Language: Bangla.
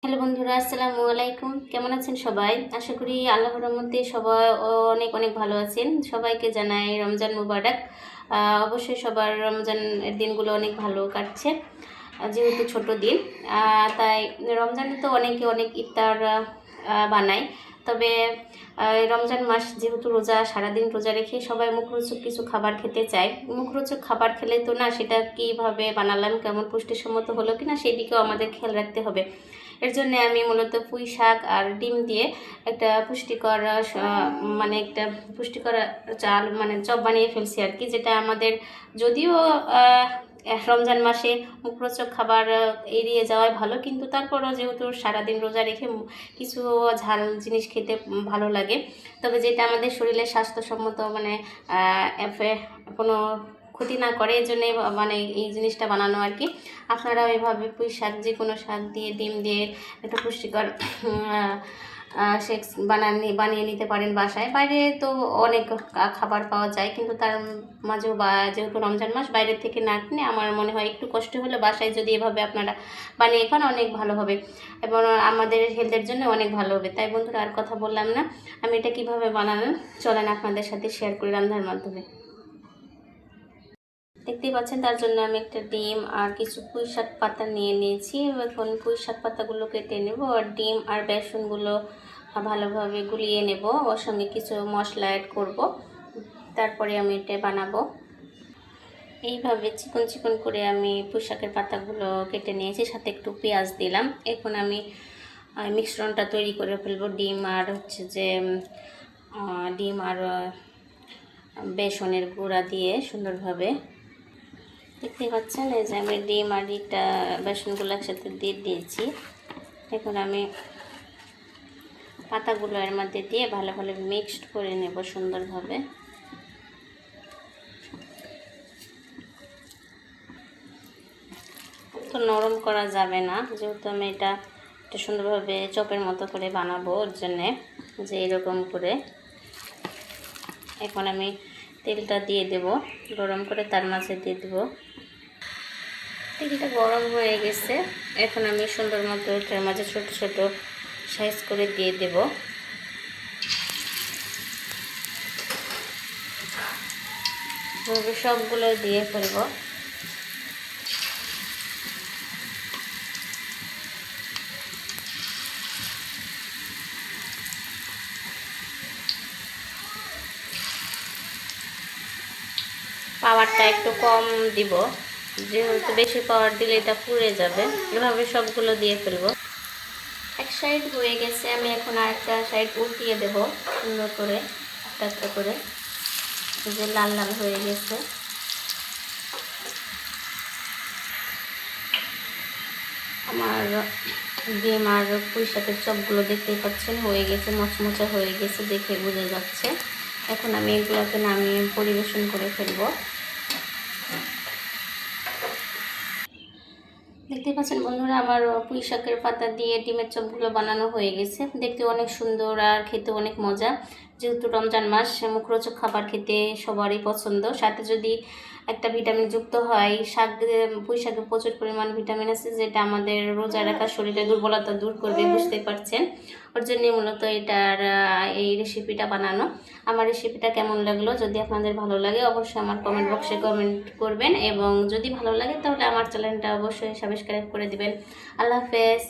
হ্যালো বন্ধুরা, আসসালামু আলাইকুম। কেমন আছেন সবাই? আশা করি আল্লাহর রহমতে সবাই অনেক অনেক ভালো আছেন। সবাইকে জানাই রমজান মুবারক। অবশ্যই সবার রমজানের দিনগুলো অনেক ভালো কাটছে, যেহেতু ছোট দিন। তাই রমজানে তো অনেকে অনেক ইফতার বানায়। তবে রমজান মাস যেহেতু রোজা, সারাদিন রোজা রেখে সবাই মুখরোচক কিছু খাবার খেতে চায়। মুখরোচক খাবার খেলে তো না, সেটা কীভাবে বানালাম, কেমন পুষ্টিসম্মত হলো কিনা সেই দিকেও আমাদের খেয়াল রাখতে হবে। এর জন্য আমি মূলত পুঁই শাক আর ডিম দিয়ে একটা পুষ্টিকর একটা পুষ্টিকর চাল চপ বানিয়ে ফেলছি আর কি, যেটা আমাদের যদিও রমজান মাসে মুখরোচক খাবার এড়িয়ে যাওয়াই ভালো, কিন্তু তারপরও যেহেতু সারাদিন রোজা রেখে কিছু ঝাল জিনিস খেতে ভালো লাগে। তবে যেটা আমাদের শরীরে স্বাস্থ্যসম্মত কোনো ক্ষতি না করে, এই জন্যে এই জিনিসটা বানানো আর কি। আপনারাও এভাবে পুঁই শাক, যে কোনো শাক দিয়ে ডিম দিয়ে একটা পুষ্টিকর শেক বানিয়ে নিতে পারেন বাসায়। বাইরে তো অনেক খাবার পাওয়া যায়, কিন্তু তার মাঝেও যেহেতু রমজান মাস, বাইরের থেকে না কিনে আমার মনে হয় একটু কষ্ট হলে বাসায় যদি এভাবে আপনারা বানিয়ে খান অনেক ভালো হবে এবং আমাদের হেলথের জন্য অনেক ভালো হবে। তাই বন্ধুরা, আর কথা বললাম না, আমি এটা কীভাবে বানালাম চলেন আপনাদের সাথে শেয়ার করি রান্নার মাধ্যমে। দেখতেই পাচ্ছেন, তার জন্য আমি একটা ডিম আর কিছু পুঁই শাক পাতা নিয়ে নিয়েছি। এখন পুঁই শাক পাতাগুলো কেটে নেব আর ডিম আর বেসনগুলো ভালোভাবে গুলিয়ে নেব। ওর সঙ্গে কিছু মশলা অ্যাড করব, তারপরে আমি এটা বানাবো। এইভাবে চিকন চিকন করে আমি পুঁই শাকের পাতাগুলো কেটে নিয়েছি, সাথে একটু পেঁয়াজ দিলাম। এখন আমি মিশ্রণটা তৈরি করে ফেলবো। ডিম আর বেসনের গুঁড়া দিয়ে সুন্দরভাবে। দেখতে পাচ্ছেন, এই যে আমি ডিম আর বেসনগুলো একসাথে দিয়ে দিয়েছি। এখন আমি পাতাগুলো এর মধ্যে দিয়ে ভালোভাবে মিক্সড করে নেব সুন্দরভাবে। তো নরম করা যাবে না, যেহেতু আমি এটা সুন্দরভাবে চপের মতো করে বানাবো, ওর জন্যে যে এরকম করে। এখন আমি তেলটা দিয়ে দেব গরম করে, তার মাঝে দিয়ে দেব। তেলটা গরম হয়ে গেছে, এখন আমি সুন্দর মতো এটার মাঝে ছোট ছোট সাইজ করে দিয়ে দেব। সবগুলো দিয়ে ফেলবো। পাওয়ারটা একটু কম দিব, যেহেতু বেশি পাওয়ার দিলে এটা পুড়ে যাবে। এভাবে সবগুলো দিয়ে ফেলবো। এক সাইড হয়ে গেছে, আমি এখন আরেকটা সাইড উল্টিয়ে দেব সুন্দর করে, একটা একটা করে, যে লাল লাল হয়ে গেছে। আমার ডিম আর পুঁই শাকের চপগুলো দেখতেই পাচ্ছেন হয়ে গেছে, মচমচা হয়ে গেছে, দেখে বোঝা যাচ্ছে। এখন আমি এগুলোকে নামিয়ে পরিবেশন করে ফেলবো। দেখতে পাচ্ছেন বন্ধুরা, আমার পুঁই শাকের পাতা দিয়ে ডিমের চপগুলো বানানো হয়ে গেছে। দেখতে অনেক সুন্দর আর খেতে অনেক মজা। যেহেতু রমজান মাস, মুখরোচক খাবার খেতে সবারই পছন্দ। সাথে যদি একটা ভিটামিন যুক্ত হয়, পুঁই শাকে প্রচুর পরিমাণ ভিটামিন আছে, যেটা আমাদের রোজা রাখা শরীরে দুর্বলতা দূর করবে, বুঝতে পারছেন। ওর জন্য মূলত এই রেসিপিটা বানানো। আমার রেসিপিটা কেমন লাগলো, যদি আপনাদের ভালো লাগে অবশ্যই আমার কমেন্ট বক্সে কমেন্ট করবেন, এবং যদি ভালো লাগে তাহলে আমার চ্যানেলটা অবশ্যই সাবস্ক্রাইব করে দিবেন। আল্লাহ হাফেজ।